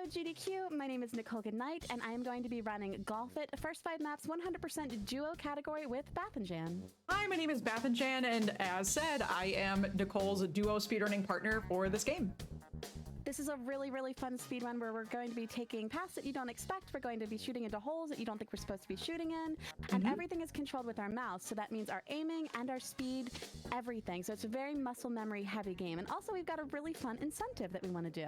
GDQ, my name is NicholeGoodnight, and I am going to be running Golf It, first 5 maps, 100% duo category with Bath and Jan. Hi, my name is Bath and Jan, and as said, I am Nicole's duo speedrunning partner for this game. This is a really, really fun speedrun where we're going to be taking paths that you don't expect. We're going to be shooting into holes that you don't think we're supposed to be shooting in. And everything is controlled with our mouse. So that means our aiming and our speed, everything. So it's a very muscle memory heavy game. And also we've got a really fun incentive that we want to do.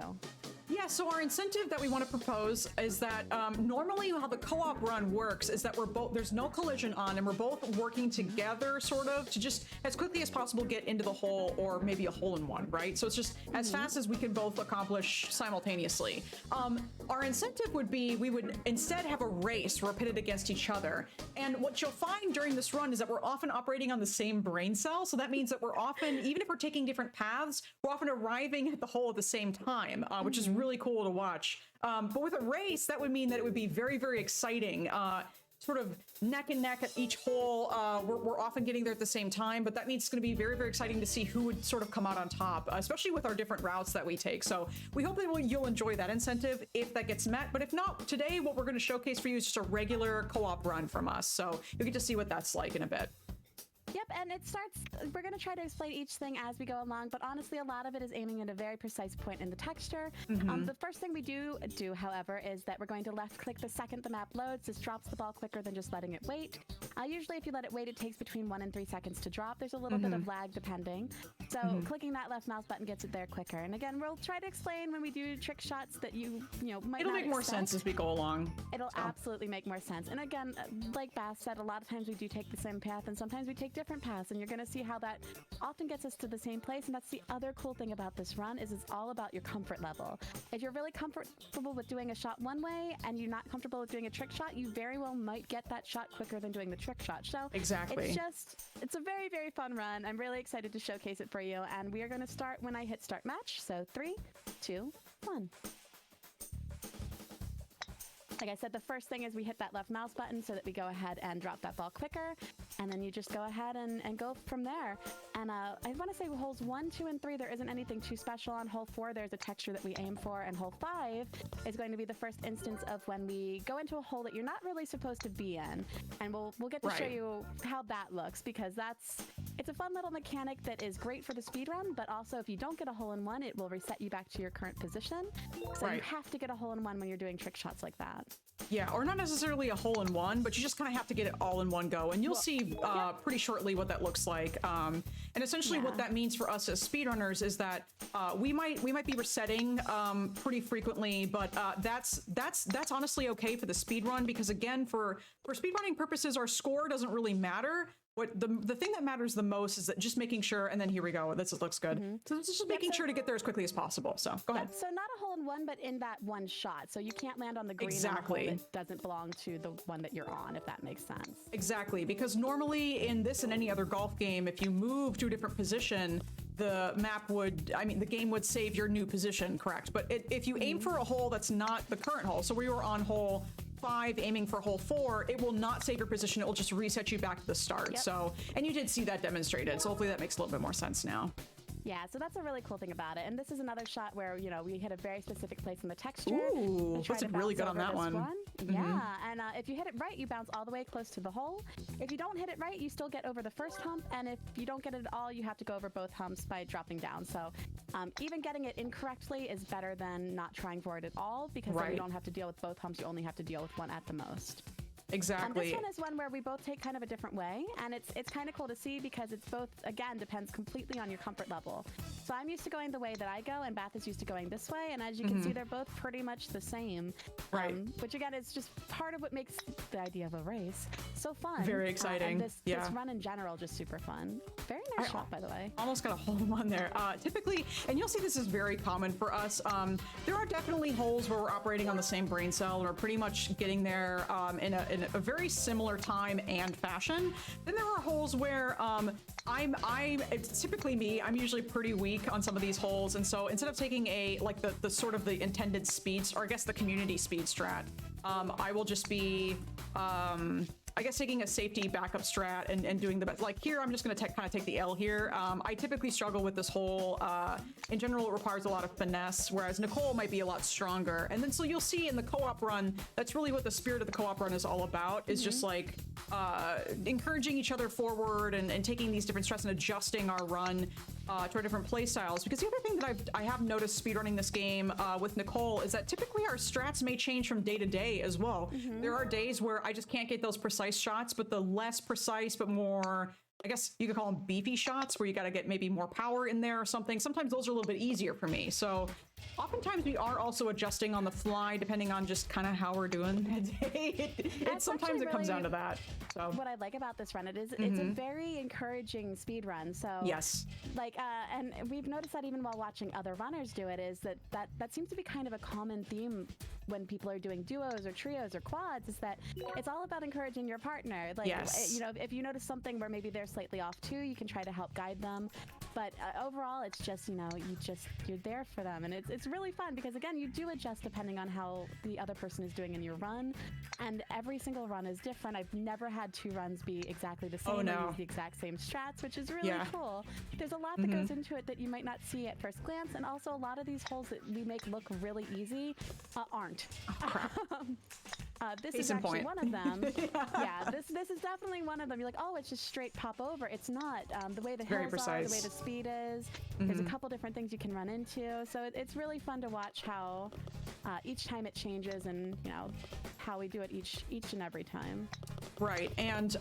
Yeah, so our incentive that we want to propose is that normally how the co-op run works is that there's no collision on, and we're both working together sort of to just as quickly as possible get into the hole or maybe a hole-in-one, right? So it's just as fast as we can both accomplish simultaneously. Our incentive would be we would instead have a race where we're pitted against each other. And what you'll find during this run is that we're often operating on the same brain cell. So that means that we're often, even if we're taking different paths, we're often arriving at the hole at the same time, which is really cool to watch. But with a race, that would mean that it would be very, very exciting. Sort of neck and neck at each hole. We're often getting there at the same time, but that means it's going to be very, very exciting to see who would sort of come out on top, especially with our different routes that we take. So we hope that you'll enjoy that incentive if that gets met. But if not, today what we're going to showcase for you is just a regular co-op run from us. So you'll get to see what that's like in a bit. Yep, and it starts, we're going to try to explain each thing as we go along, but honestly, a lot of it is aiming at a very precise point in the texture. The first thing we do, however, is that we're going to left click the second the map loads. This drops the ball quicker than just letting it wait. Usually, if you let it wait, it takes between 1 and 3 seconds to drop. There's a little bit of lag depending. So clicking that left mouse button gets it there quicker. And again, we'll try to explain when we do trick shots that you might It'll not make more sense as we go along. It'll absolutely make more sense. And again, like Bath said, a lot of times we do take the same path, and sometimes we take different paths, and you're going to see how that often gets us to the same place. And that's the other cool thing about this run is it's all about your comfort level. If you're really comfortable with doing a shot one way and you're not comfortable with doing a trick shot, you very well might get that shot quicker than doing the trick shot. So exactly, it's a very, very fun run. I'm really excited to showcase it for you, and we are going to start when I hit start match. So 3, 2, 1. Like I said, the first thing is we hit that left mouse button so that we go ahead and drop that ball quicker. And then you just go ahead and go from there. And I want to say holes 1, 2, and 3, there isn't anything too special. On hole 4, there's a texture that we aim for. And hole 5 is going to be the first instance of when we go into a hole that you're not really supposed to be in. And we'll get to show you how that looks, because it's a fun little mechanic that is great for the speedrun, but also if you don't get a hole-in-one, it will reset you back to your current position. So you have to get a hole-in-one when you're doing trick shots like that. Yeah, or not necessarily a hole-in-one, but you just kind of have to get it all in one go. And you'll see pretty shortly what that looks like. And essentially what that means for us as speedrunners is that we might be resetting pretty frequently, but that's honestly okay for the speedrun, because again, for speedrunning purposes, our score doesn't really matter. What the thing that matters the most is that just making sure, and then here we go, this looks good. So it's just making sure to get there as quickly as possible. So go ahead. So not a hole-in-one, but in that one shot. So you can't land on the green on a hole that doesn't belong to the one that you're on, if that makes sense. Exactly, because normally in this and any other golf game, if you move to a different position, the game would save your new position, correct? But if you aim for a hole that's not the current hole, so we were on hole 5 aiming for hole 4, it will not save your position. It will just reset you back to the start. So, and you did see that demonstrated. So hopefully that makes a little bit more sense now. Yeah, so that's a really cool thing about it. And this is another shot where, we hit a very specific place in the texture. Ooh, that's really good on that one. Yeah, and if you hit it right, you bounce all the way close to the hole. If you don't hit it right, you still get over the first hump. And if you don't get it at all, you have to go over both humps by dropping down. So even getting it incorrectly is better than not trying for it at all, because then you don't have to deal with both humps. You only have to deal with one at the most. Exactly. And this one is one where we both take kind of a different way, and it's kind of cool to see because it's both, again, depends completely on your comfort level. So I'm used to going the way that I go, and Bath is used to going this way, and as you can see, they're both pretty much the same. Which again is just part of what makes the idea of a race so fun. Very exciting. And this run in general just super fun. Very nice shot, by the way. Almost got a hole-in-one there. Typically, and you'll see this is very common for us, there are definitely holes where we're operating on the same brain cell, and we're pretty much getting there in a very similar time and fashion. Then there are holes where it's typically me. I'm usually pretty weak on some of these holes, and so instead of taking the sort of the intended speeds, or I guess the community speed strat, I will just be I guess taking a safety backup strat and doing the best. Like here, I'm just going to kind of take the L here. I typically struggle with this whole, in general, it requires a lot of finesse, whereas Nicole might be a lot stronger. And then so you'll see in the co-op run, that's really what the spirit of the co-op run is all about, is just like encouraging each other forward and taking these different strats and adjusting our run to our different play styles. Because the other thing that I have noticed speedrunning this game with Nicole is that typically our strats may change from day to day as well. There are days where I just can't get those precise shots, but the less precise but more, I guess you could call them beefy shots, where you got to get maybe more power in there or something. Sometimes those are a little bit easier for me. So oftentimes we are also adjusting on the fly depending on just kind of how we're doing that day. Sometimes it comes down to that. So what I like about this run, it's a very encouraging speed run. So yes, like and we've noticed that even while watching other runners do it, is that seems to be kind of a common theme when people are doing duos or trios or quads, is that it's all about encouraging your partner. Like, yes, you know, if you notice something where maybe they're slightly off too, you can try to help guide them. But overall, it's just, you know, you're there for them, and it's really fun because again, you do adjust depending on how the other person is doing in your run, and every single run is different. I've never had two runs be exactly the same. Oh, no. Or use the exact same strats, which is really cool. There's a lot that goes into it that you might not see at first glance, and also a lot of these holes that we make look really easy aren't. Oh, crap. This Case is in actually point. one of them. Yeah, this is definitely one of them. You're like, oh, it's just straight pop over. It's not. The way the Very hills precise. are, the way the speed is. There's a couple different things you can run into. So it's really fun to watch how each time it changes, and you know how we do it each and every time. Right, and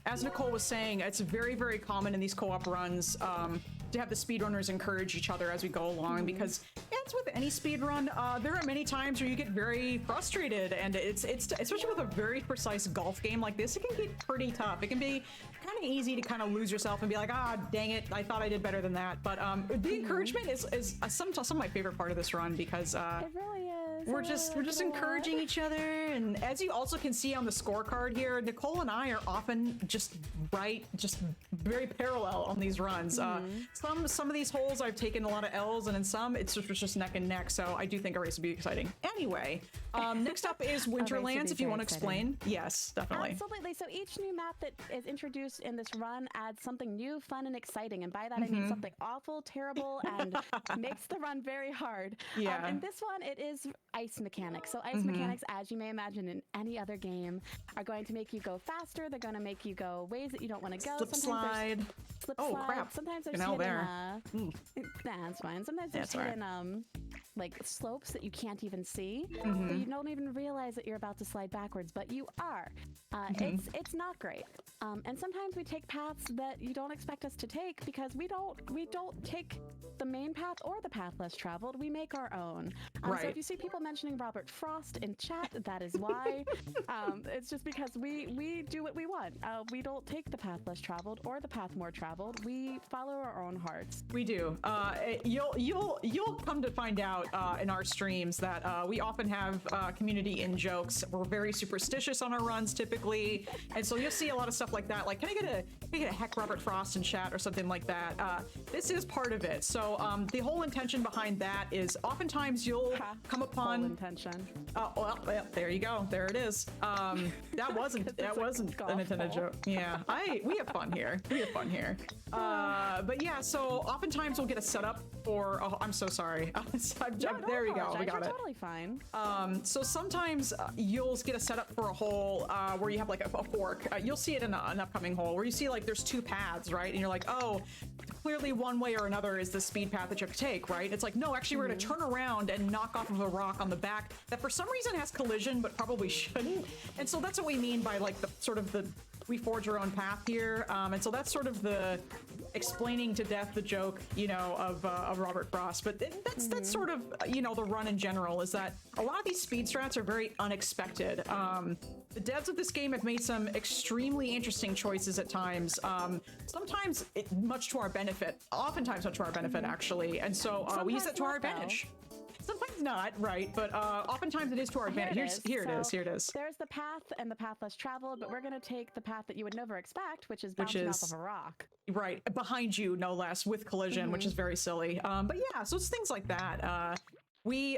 as Nicole was saying, it's very, very common in these co-op runs to have the speedrunners encourage each other as we go along, because as with any speedrun, there are many times where you get very frustrated, and it's especially with a very precise golf game like this, it can get pretty tough. It can be kind of easy to kind of lose yourself and be like, ah, dang it, I thought I did better than that. But the encouragement is some of my favorite part of this run, because It really is. we're just encouraging each other. And as you also can see on the scorecard here, Nicole and I are often just very parallel on these runs. Some of these holes I've taken a lot of L's, and in some it's just neck and neck. So I do think a race would be exciting. Anyway, next up is Winterlands. If you want to explain, yes, definitely. Absolutely. So each new map that is introduced in this run adds something new, fun, and exciting. And by that I mean something awful, terrible, and makes the run very hard. Yeah. And this one, it is ice mechanics. So ice mechanics, as you may imagine in any other game, are going to make you go faster. They're going to make you go ways that you don't want to go. Slip slide. Slip Oh, slide. crap. Sometimes there's Genau hidden, there. nah, it's fine. Sometimes there's That's all right. hidden like slopes that you can't even see. So you don't even realize that you're about to slide backwards, but you are. It's not great. And sometimes we take paths that you don't expect us to take, because we don't take the main path or the path less traveled. We make our own. Right. So if you see people mentioning Robert Frost in chat, that is why. It's just because we do what we want. We don't take the path less traveled or the path more traveled. We follow our own hearts. We do. You'll come to find out in our streams that we often have community in jokes. We're very superstitious on our runs typically, and so you'll see a lot of stuff like that. Like, can I get a heck Robert Frost in chat or something like that? This is part of it. So the whole intention behind that is oftentimes you'll come upon intention. Well, there you go. There it is. That wasn't an intended joke. Yeah, we have fun here. But yeah, so oftentimes we'll get a setup for. Oh, I'm so sorry. There we go. We got You're it. totally fine. So sometimes you'll get a setup for a hole where you have like a fork. You'll see it in an upcoming hole where you see like there's two paths, right? And you're like, oh, clearly one way or another is the speed path that you have to take, right? It's like, no, actually we're going to turn around and knock off of a rock on the back that for some reason has collision, but probably shouldn't. And so that's what we mean by like the sort of the we forge our own path here. And so that's sort of the explaining to death the joke, you know, of Robert Frost. But that's sort of, you know, the run in general is that a lot of these speed strats are very unexpected. The devs of this game have made some extremely interesting choices at times. Sometimes much to our benefit, oftentimes much to our benefit, actually. And so we use that to our advantage. Sometimes not, right? But oftentimes it is to our advantage. Here it is. There's the path and the path less traveled, but we're going to take the path that you would never expect, which is bouncing off of a rock. Right, behind you, no less, with collision, which is very silly. But yeah, so it's things like that. We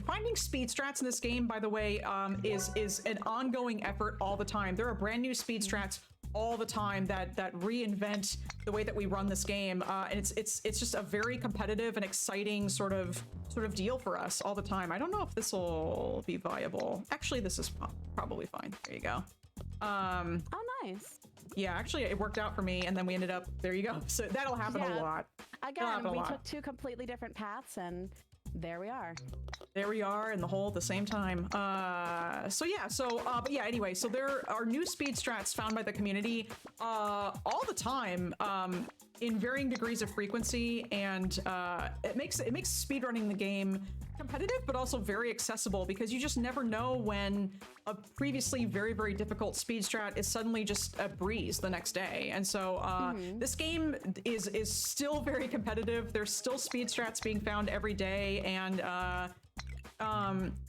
finding speed strats in this game, by the way, is an ongoing effort all the time. There are brand new speed strats all the time that reinvent the way that we run this game, and it's just a very competitive and exciting sort of deal for us all the time. I don't know if this will be viable. Actually, this is probably fine. There you go. Oh, nice. Yeah, actually, it worked out for me, and then we ended up. There you go. So that'll happen a lot. Again, we took two completely different paths, and there we are. There we are in the hole at the same time. But yeah, anyway, so there are new speed strats found by the community all the time, in varying degrees of frequency, and it makes speedrunning the game competitive, but also very accessible, because you just never know when a previously very, very difficult speed strat is suddenly just a breeze the next day. And so this game is still very competitive. There's still speed strats being found every day, and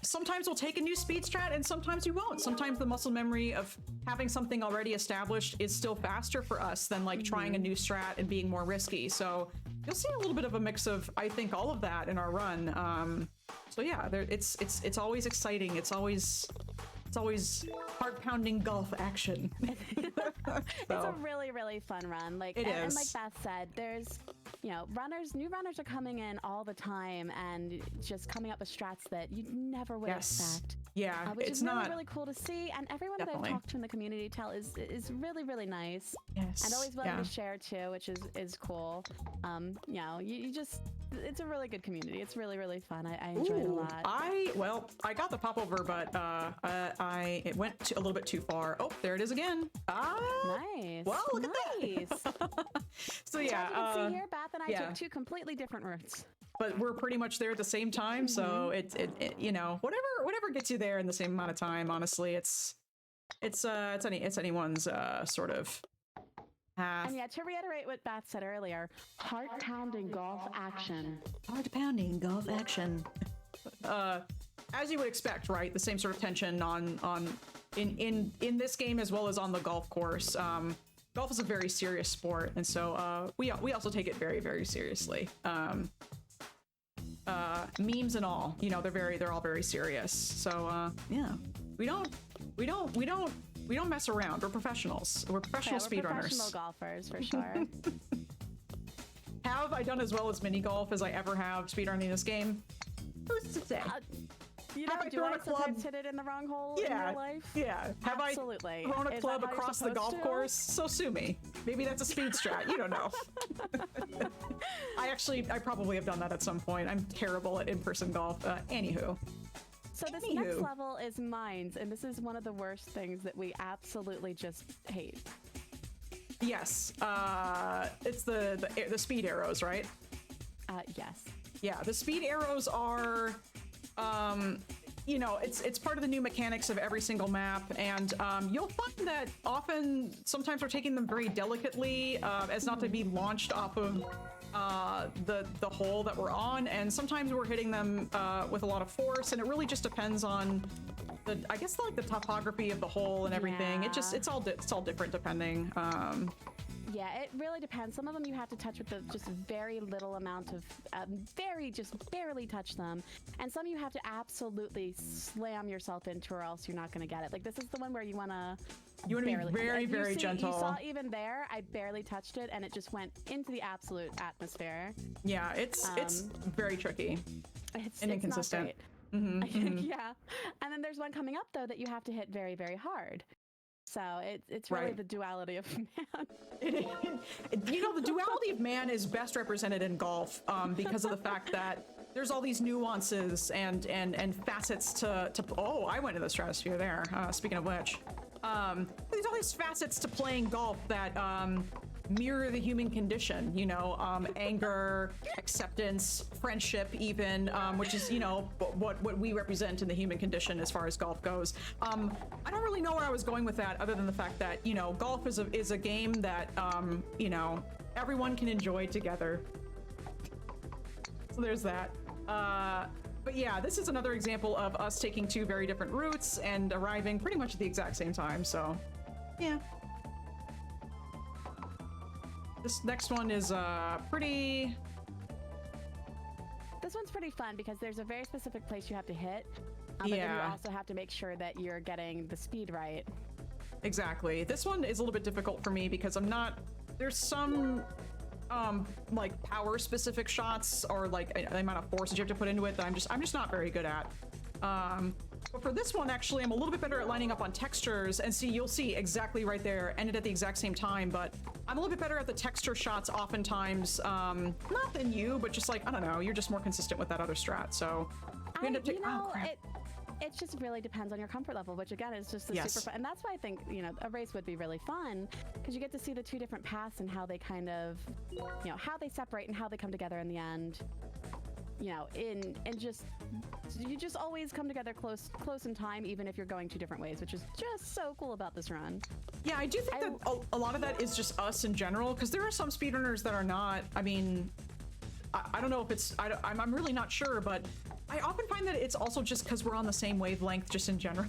sometimes we'll take a new speed strat and sometimes we won't. Sometimes the muscle memory of having something already established is still faster for us than like trying a new strat and being more risky. So you'll see a little bit of a mix of, I think, all of that in our run. So yeah, it's always exciting. It's always heart-pounding golf action. It's a really, really fun run. Like, and like Beth said, there's, new runners are coming in all the time and just coming up with strats that you never would expect. Yeah, which it's is really, not really cool to see. And everyone that I've talked to in the community is really, really nice. Yes. And always willing to share too, which is cool. You just, it's a really good community. It's really, really fun. I enjoy it a lot. I got the popover, but it went a little bit too far. Oh, there it is again. Nice. Well, look at that. So yeah, as you can see here, Beth and I took two completely different routes. But we're pretty much there at the same time, so it whatever gets you there in the same amount of time. Honestly, it's anyone's sort of path. And yeah, to reiterate what Beth said earlier, heart-pounding golf action. Heart-pounding golf action. As you would expect, right? The same sort of tension in this game as well as on the golf course. Golf is a very serious sport, and so we also take it very, very seriously. Memes and all, they're all very serious. So yeah, we don't mess around. We're professionals. We're professional speedrunners. Professional golfers for sure. Have I done as well as mini golf as I ever have speedrunning this game? Who's to say? Do I sometimes hit it in the wrong hole in real life? Yeah. Have Absolutely. I thrown a club across the golf course? So sue me. Maybe that's a speed strat. You don't know. I probably have done that at some point. I'm terrible at in-person golf. Anywho. So this next level is mines, and this is one of the worst things that we absolutely just hate. Yes. It's the speed arrows, right? Yes. Yeah, the speed arrows are it's part of the new mechanics of every single map, and you'll find that sometimes we're taking them very delicately as not to be launched off of the hole that we're on, and sometimes we're hitting them with a lot of force, and it really just depends on the topography of the hole and everything. Yeah. It's all different depending. Yeah, it really depends. Some of them you have to touch with just very little amount of, just barely touch them. And some you have to absolutely slam yourself into, or else you're not going to get it. Like, this is the one where you want to be very, very gentle. You saw even there, I barely touched it, and it just went into the absolute atmosphere. Yeah, it's very tricky and inconsistent. Not great. Mm-hmm. Yeah. And then there's one coming up, though, that you have to hit very, very hard. So it's really the duality of man. The duality of man is best represented in golf because of the fact that there's all these nuances and facets to oh, I went to the stratosphere there. Speaking of which, there's all these facets to playing golf that mirror the human condition, anger, acceptance, friendship, even, which is, what we represent in the human condition as far as golf goes. I don't really know where I was going with that, other than the fact that, golf is a game that, everyone can enjoy together. So there's that. But yeah, this is another example of us taking two very different routes and arriving pretty much at the exact same time, so yeah. This next one is This one's one's pretty fun because there's a very specific place you have to hit, but then you also have to make sure that you're getting the speed right. Exactly. This one is a little bit difficult for me because I'm not. There's some like power specific shots or like the amount of force that you have to put into it that I'm just not very good at. But for this one, actually, I'm a little bit better at lining up on textures, and see, you'll see exactly right there, ended at the exact same time, but I'm a little bit better at the texture shots oftentimes, not than you, but just like, I don't know, you're just more consistent with that other strat, so we end up taking, it just really depends on your comfort level, which again is just super fun. And that's why I think, you know, a race would be really fun because you get to see the two different paths and how they kind of, you know, how they separate and how they come together in the end. You know, you just always come together close in time, even if you're going two different ways, which is just so cool about this run. Yeah, I do think that a lot of that is just us in general, because there are some speedrunners that are not. I mean, I don't know if it's. I'm really not sure, but I often find that it's also just because we're on the same wavelength, just in general,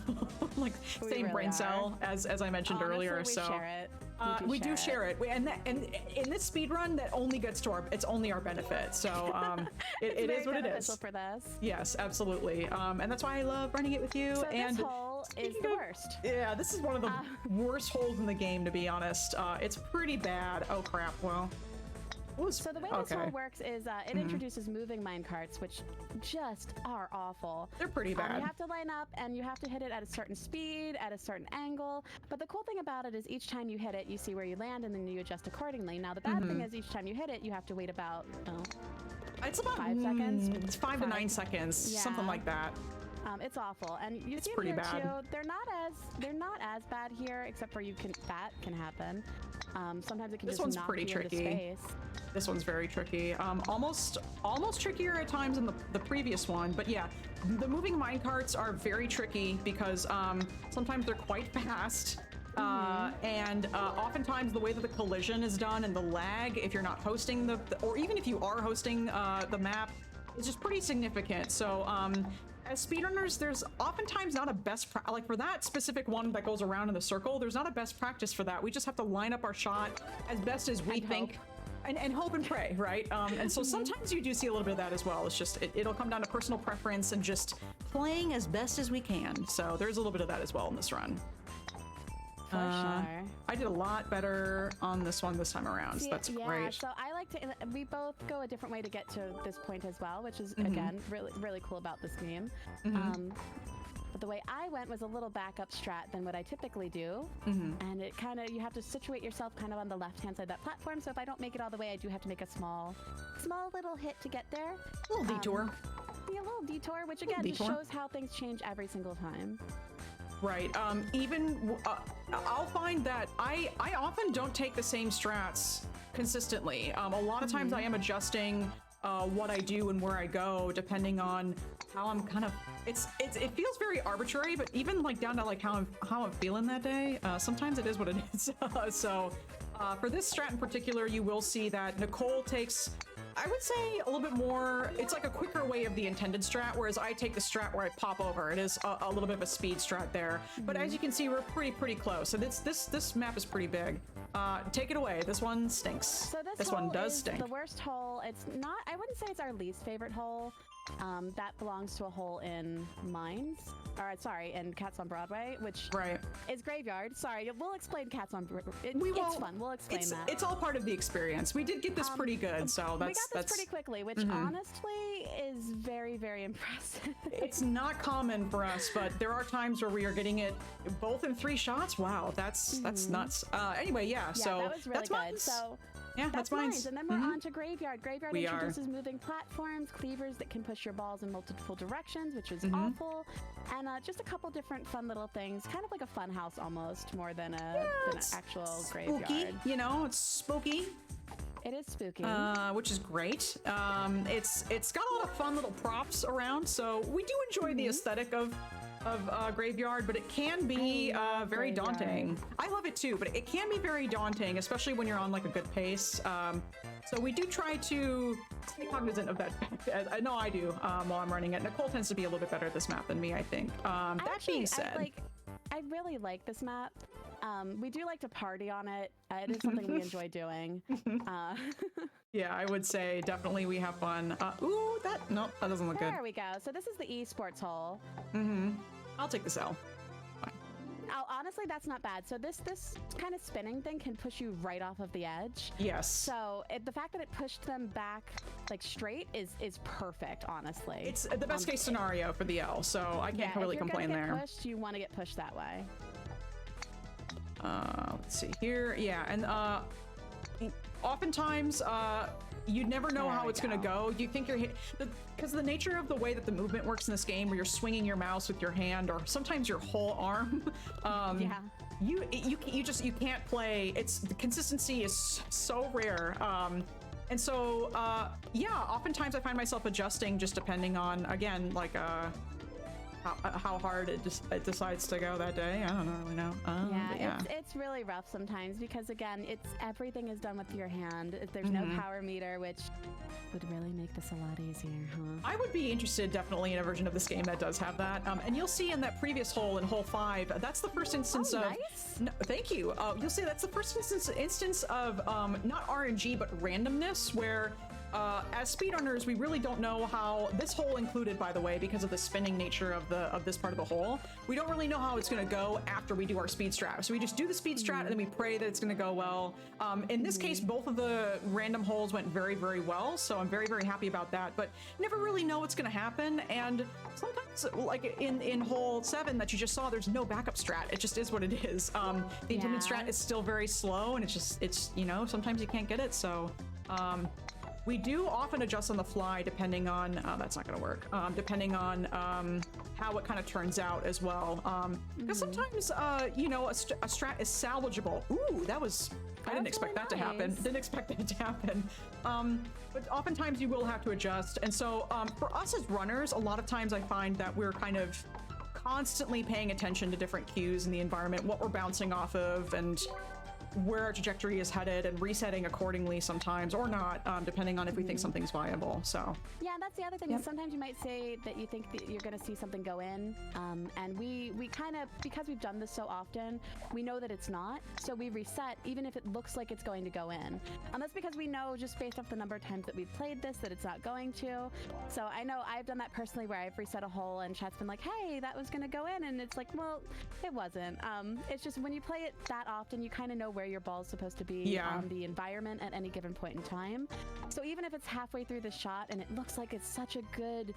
like same really brain cell as I mentioned earlier. We so share it. We do share it. And in this speed run, that only gets to it's only our benefit. So it is what it is. For this. Yes, absolutely. And that's why I love running it with you. So and this hole is the worst. Yeah, this is one of the worst holes in the game, to be honest. It's pretty bad. Oh crap. Well. So the way this hole works is it introduces moving minecarts, which just are awful. They're pretty bad. You have to line up and you have to hit it at a certain speed, at a certain angle. But the cool thing about it is each time you hit it, you see where you land and then you adjust accordingly. Now the bad thing is each time you hit it, you have to wait about, it's about 5 seconds. It's 5 to 9 seconds, something like that. It's awful, and you see pretty here bad. too. They're not as bad here, except for that can happen. Sometimes it can just knock you into space. This one's very tricky. Almost trickier at times than the previous one, but yeah, the moving minecarts are very tricky because sometimes they're quite fast. And oftentimes the way that the collision is done and the lag, if you're not hosting or even if you are hosting the map, is just pretty significant. So as speedrunners, there's oftentimes not a best like for that specific one that goes around in the circle, there's not a best practice for that. We just have to line up our shot as best as we think. And hope and pray, right? And so sometimes you do see a little bit of that as well. It's just, it'll come down to personal preference and just playing as best as we can. So there's a little bit of that as well in this run. For sure. I did a lot better on this one this time around. So that's great. So I like to, we both go a different way to get to this point as well, which is, again, really, really cool about this game. But the way I went was a little backup strat than what I typically do. And it kind of, you have to situate yourself kind of on the left-hand side of that platform. So if I don't make it all the way, I do have to make a small little hit to get there. A little detour. Yeah, a little detour, which again just shows how things change every single time. Right. I'll find that I often don't take the same strats consistently. A lot of times I am adjusting what I do and where I go depending on how I'm kind of. It feels very arbitrary, but even like down to like how I'm feeling that day. Sometimes it is what it is. So for this strat in particular, you will see that Nichole takes, I would say, a little bit more. It's like a quicker way of the intended strat, whereas I take the strat where I pop over. It is a little bit of a speed strat there. But as you can see, we're pretty close. So this map is pretty big. Take it away. This one stinks. So this one does stink. The worst hole. It's not. I wouldn't say it's our least favorite hole. That belongs to a hole in Mines. Sorry, in Cats on Broadway, which is Graveyard. Sorry, we'll explain Cats on Broadway. It's fun. We'll explain that. It's all part of the experience. We did get this pretty good, so we got this pretty quickly, which honestly is very, very impressive. It's not common for us, but there are times where we are getting it both in 3 shots. Wow, that's nuts. Anyway, so that was really that's good. Mines. So. Yeah, that's Mines. And then we're on to Graveyard. Graveyard introduces moving platforms, cleavers that can push your balls in multiple directions, which is awful, and just a couple different fun little things, kind of like a fun house almost, more than an actual graveyard. Spooky, you know, it's spooky. It is spooky. Which is great. It's got a lot of fun little props around, so we do enjoy the aesthetic of Graveyard, but it can be very daunting. I love it too, but it can be very daunting, especially when you're on like a good pace. So we do try to stay cognizant of that fact. I know I do while I'm running it. Nichole tends to be a little bit better at this map than me, I think. That being said, I really like this map. We do like to party on it. It is something we enjoy doing. Yeah, I would say definitely we have fun. Ooh, nope, that doesn't look good. There we go. So this is the esports hole. I'll take this L. Oh, honestly, that's not bad. So this kind of spinning thing can push you right off of the edge. Yes. So the fact that it pushed them back like straight is perfect, honestly. It's the best case scenario for the L, so I can't really complain there. If you're gonna get pushed, you want to get pushed that way. Let's see here. Yeah, and oftentimes you never know how it's going to go. You think you're because the nature of the way that the movement works in this game, where you're swinging your mouse with your hand or sometimes your whole arm. You can't play. The consistency is so rare. And so oftentimes I find myself adjusting just depending on, again, like how hard it decides to go that day. I don't really know. It's really rough sometimes because, again, everything is done with your hand. There's no power meter, which would really make this a lot easier, huh? I would be interested definitely in a version of this game that does have that. And you'll see in that previous hole, in hole 5, that's the first instance of... Nice. No, thank you. You'll see that's the first instance of not RNG, but randomness, where as speedrunners, we really don't know how this hole included, by the way, because of the spinning nature of this part of the hole. We don't really know how it's going to go after we do our speed strat. So we just do the speed strat and then we pray that it's going to go well. In this case, both of the random holes went very, very well. So I'm very, very happy about that. But never really know what's going to happen. And sometimes, like in hole 7 that you just saw, there's no backup strat. It just is what it is. The intended strat is still very slow, and it's sometimes you can't get it. So. We do often adjust on the fly depending on, that's not going to work, depending on how it kind of turns out as well. Because sometimes, a strat is salvageable. Ooh, I didn't expect that to happen. Didn't expect that to happen. But oftentimes you will have to adjust. And so for us as runners, a lot of times I find that we're kind of constantly paying attention to different cues in the environment, what we're bouncing off of, and where our trajectory is headed, and resetting accordingly sometimes, or not, depending on if we think something's viable. So yeah, that's the other thing. Is sometimes you might say that you think that you're going to see something go in, and we kind of, because we've done this so often, we know that it's not, so we reset even if it looks like it's going to go in, and that's because we know, just based off the number of times that we've played this, that it's not going to. So I know I've done that personally, where I've reset a hole and chat's been like, hey, that was going to go in, and it's like, well, it wasn't. It's just when you play it that often, you kind of know where your ball's supposed to be on the environment at any given point in time. So even if it's halfway through the shot and it looks like it's such a good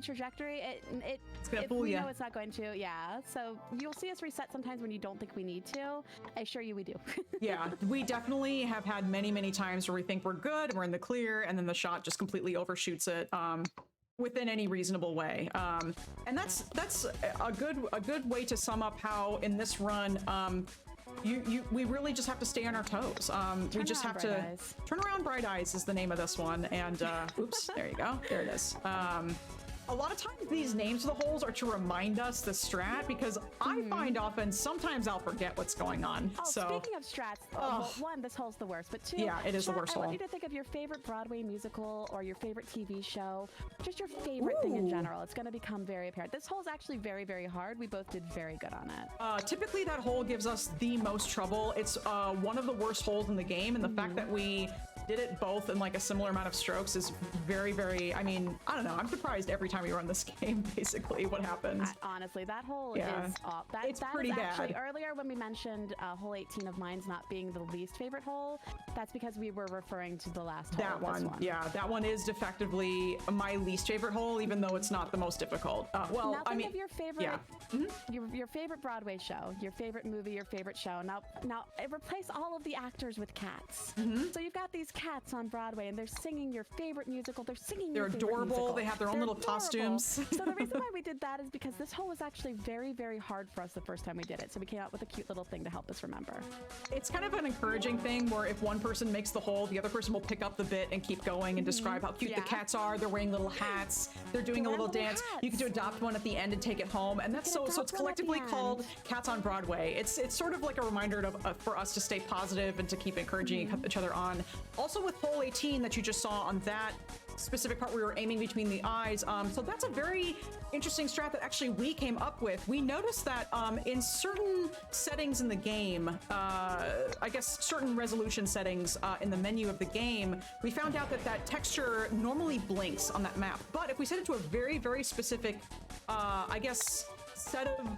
trajectory, it's gonna fool you. We know it's not going to. Yeah, so you'll see us reset sometimes when you don't think we need to. I assure you we do. Yeah, we definitely have had many times where we think we're good, we're in the clear, and then the shot just completely overshoots it. Within any reasonable way, and that's a good way to sum up how in this run we really just have to stay on our toes. We just have to turn around bright eyes is the name of this one, and oops, there you go, there it is. A lot of times these names of the holes are to remind us the strat, because I find often sometimes I'll forget what's going on. Oh, so speaking of strats, well, one, this hole's the worst, but two, yeah, it is the worst hole. I want you to think of your favorite Broadway musical or your favorite TV show, just your favorite thing in general. It's going to become very apparent. This hole's actually very, very hard. We both did very good on it. Typically that hole gives us the most trouble. It's one of the worst holes in the game, and the fact that we did it both in like a similar amount of strokes is very, very, I mean, I don't know, I'm surprised every time we run this game, basically, what happens. Honestly, that hole is off. It's pretty bad. Actually, earlier when we mentioned hole 18 of mine's not being the least favorite hole, that's because we were referring to the last hole. That one. Yeah, that one is defectively my least favorite hole, even though it's not the most difficult. Well, now I mean, of your favorite, your favorite Broadway show, your favorite movie, your favorite show. Now replace all of the actors with cats. So you've got these cats on Broadway, and they're singing your favorite musical. They're adorable. Musical. They have their own little costumes. So the reason why we did that is because this hole was actually very, very hard for us the first time we did it. So we came out with a cute little thing to help us remember. It's kind of an encouraging thing where if one person makes the hole, the other person will pick up the bit and keep going and describe how cute the cats are. They're wearing little hats. They're doing a little dance. You get to adopt one at the end and take it home. And that's so it's collectively called Cats on Broadway. It's sort of like a reminder for us to stay positive and to keep encouraging each other on. Also with hole 18 that you just saw on that specific part where we were aiming between the eyes. So that's a very interesting strat that actually we came up with. We noticed that in certain settings in the game, I guess certain resolution settings in the menu of the game, we found out that that texture normally blinks on that map. But if we set it to a very, very specific, I guess, set of,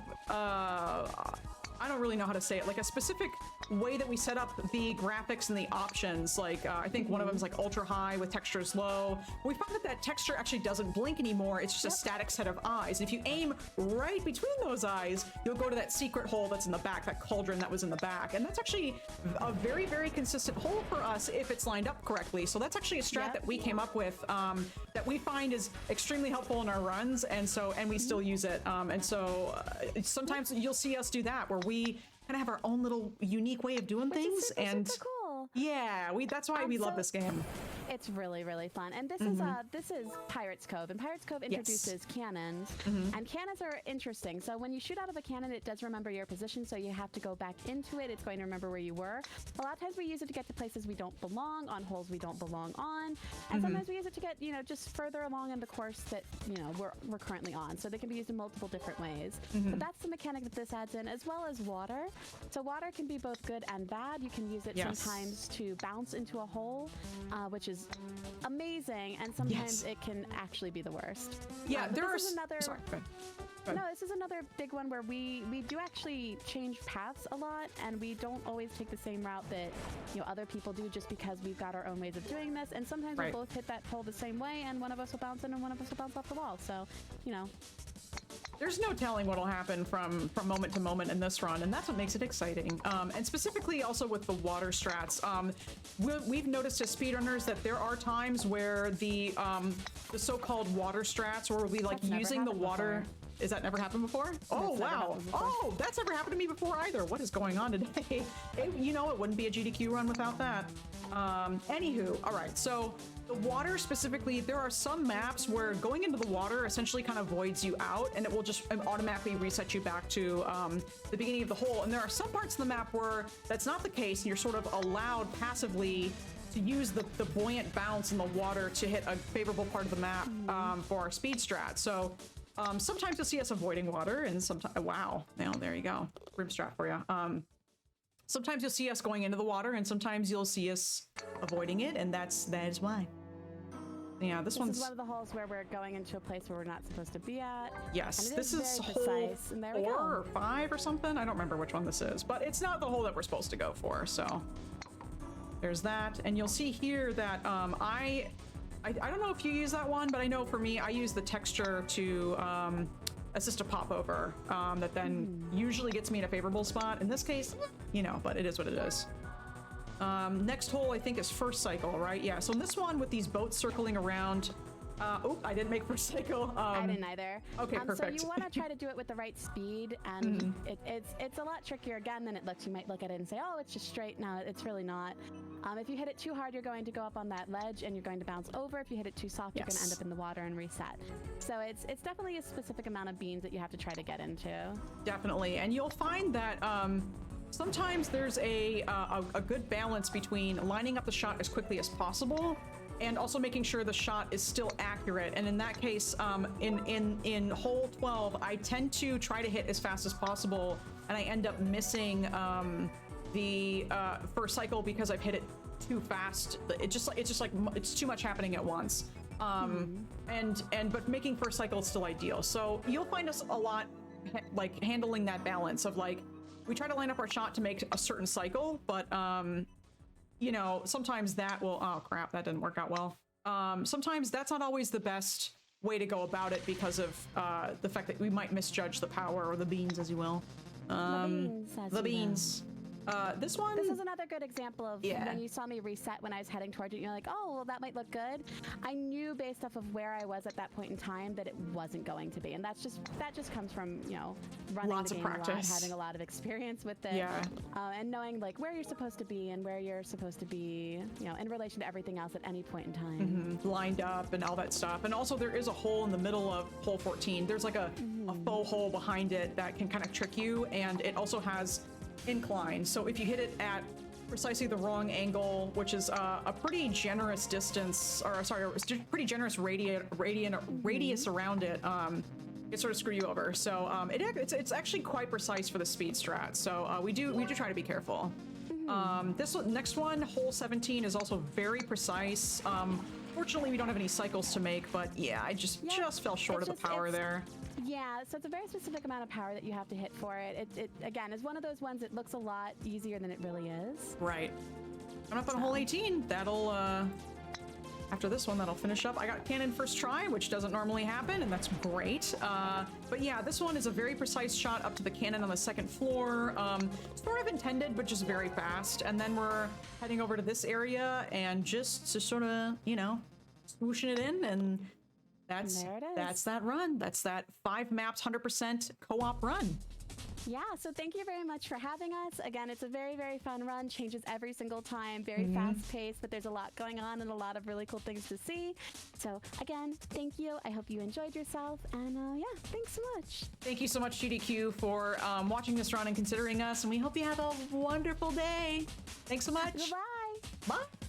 I don't really know how to say it, like a specific way that we set up the graphics and the options. Like I think one of them is like ultra high with textures low. We found that that texture actually doesn't blink anymore. It's just a static set of eyes. If you aim right between those eyes, you'll go to that secret hole that's in the back, that cauldron that was in the back. And that's actually a very, very consistent hole for us if it's lined up correctly. So that's actually a strat that we came up with that we find is extremely helpful in our runs. And so, and we still use it. And so sometimes you'll see us do that where we kind of have our own little unique way of doing things. Super, and super cool. Yeah, that's why we love this game. It's really, really fun. And this is Pirates Cove, and Pirates Cove introduces cannons, and cannons are interesting. So when you shoot out of a cannon, it does remember your position, so you have to go back into it. It's going to remember where you were. A lot of times we use it to get to places we don't belong, on holes we don't belong on, and sometimes we use it to get, just further along in the course that, we're currently on. So they can be used in multiple different ways. But that's the mechanic that this adds in, as well as water. So water can be both good and bad. You can use it sometimes to bounce into a hole, which is amazing, and sometimes it can actually be the worst. Yeah, there's another. Sorry, go ahead. No, this is another big one where we do actually change paths a lot, and we don't always take the same route that other people do, just because we've got our own ways of doing this. And sometimes we'll both hit that hole the same way, and one of us will bounce in, and one of us will bounce off the wall. So, there's no telling what'll happen from moment to moment in this run, and that's what makes it exciting. And specifically also with the water strats, we've noticed as speedrunners that there are times where the so-called water strats, or we'll be like using the water. Before. Is that never happened before? Oh, wow. Oh, that's never happened to me before either. What is going on today? It wouldn't be a GDQ run without that. Anywho, all right. So the water specifically, there are some maps where going into the water essentially kind of voids you out, and it will just automatically reset you back to the beginning of the hole. And there are some parts of the map where that's not the case, and you're sort of allowed passively to use the buoyant bounce in the water to hit a favorable part of the map for our speed strat. So sometimes you'll see us avoiding water, and sometimes, wow, there you go, rim strat for you. Sometimes you'll see us going into the water, and sometimes you'll see us avoiding it, and that is why. Yeah, this one's one of the holes where we're going into a place where we're not supposed to be at. Yes, this is hole 4 or 5 or something. I don't remember which one this is, but it's not the hole that we're supposed to go for. So there's that, and you'll see here that I don't know if you use that one, but I know for me, I use the texture to assist a pop over that then usually gets me in a favorable spot. In this case, but it is what it is. Next hole, I think, is first cycle, right? Yeah, so in this one with these boats circling around, oh, I didn't make first cycle. I didn't either. Okay, perfect. So you want to try to do it with the right speed, and it's a lot trickier again than it looks. You might look at it and say, oh, it's just straight. No, it's really not. If you hit it too hard, you're going to go up on that ledge, and you're going to bounce over. If you hit it too soft, you're going to end up in the water and reset. So it's definitely a specific amount of beans that you have to try to get into. Definitely, and you'll find that sometimes there's a good balance between lining up the shot as quickly as possible and also making sure the shot is still accurate. And in that case, in hole 12, I tend to try to hit as fast as possible, and I end up missing the first cycle because I've hit it too fast. It's too much happening at once. But making first cycle is still ideal. So you'll find us a lot like handling that balance of like, we try to line up our shot to make a certain cycle, but sometimes that will, oh crap, that didn't work out well. Sometimes that's not always the best way to go about it because of the fact that we might misjudge the power, or the beans, as you will. The beans. This one. This is another good example of when you saw me reset when I was heading towards it. You're like, oh, well, that might look good. I knew based off of where I was at that point in time that it wasn't going to be, and that just comes from running lots the game of practice, a lot, having a lot of experience with it, and knowing like where you're supposed to be and where you're supposed to be, in relation to everything else at any point in time, lined up and all that stuff. And also there is a hole in the middle of hole 14. There's like a faux hole behind it that can kind of trick you, and it also has incline. So if you hit it at precisely the wrong angle, which is a pretty generous distance, or sorry, pretty generous radius around it. It sort of screw you over. So it's actually quite precise for the speed strat. So we do try to be careful. This one, next one, hole 17, is also very precise. Fortunately, we don't have any cycles to make, but yeah, I just fell short of the power there. Yeah, so it's a very specific amount of power that you have to hit for it. It again is one of those ones that looks a lot easier than it really is. Right. Coming up on hole 18, that'll after this one, that'll finish up. I got cannon first try, which doesn't normally happen, and that's great. But yeah, this one is a very precise shot up to the cannon on the second floor. Sort of intended, but just very fast. And then we're heading over to this area and just sort of, you know, swooshing it in, and that's that run. That's that 5 maps, 100% co-op run. Yeah, so thank you very much for having us. Again, it's a very, very fun run, changes every single time, very fast-paced, but there's a lot going on and a lot of really cool things to see. So again, thank you. I hope you enjoyed yourself, and yeah, thanks so much. Thank you so much, GDQ, for watching this run and considering us, and we hope you have a wonderful day. Thanks so much. Goodbye. Bye.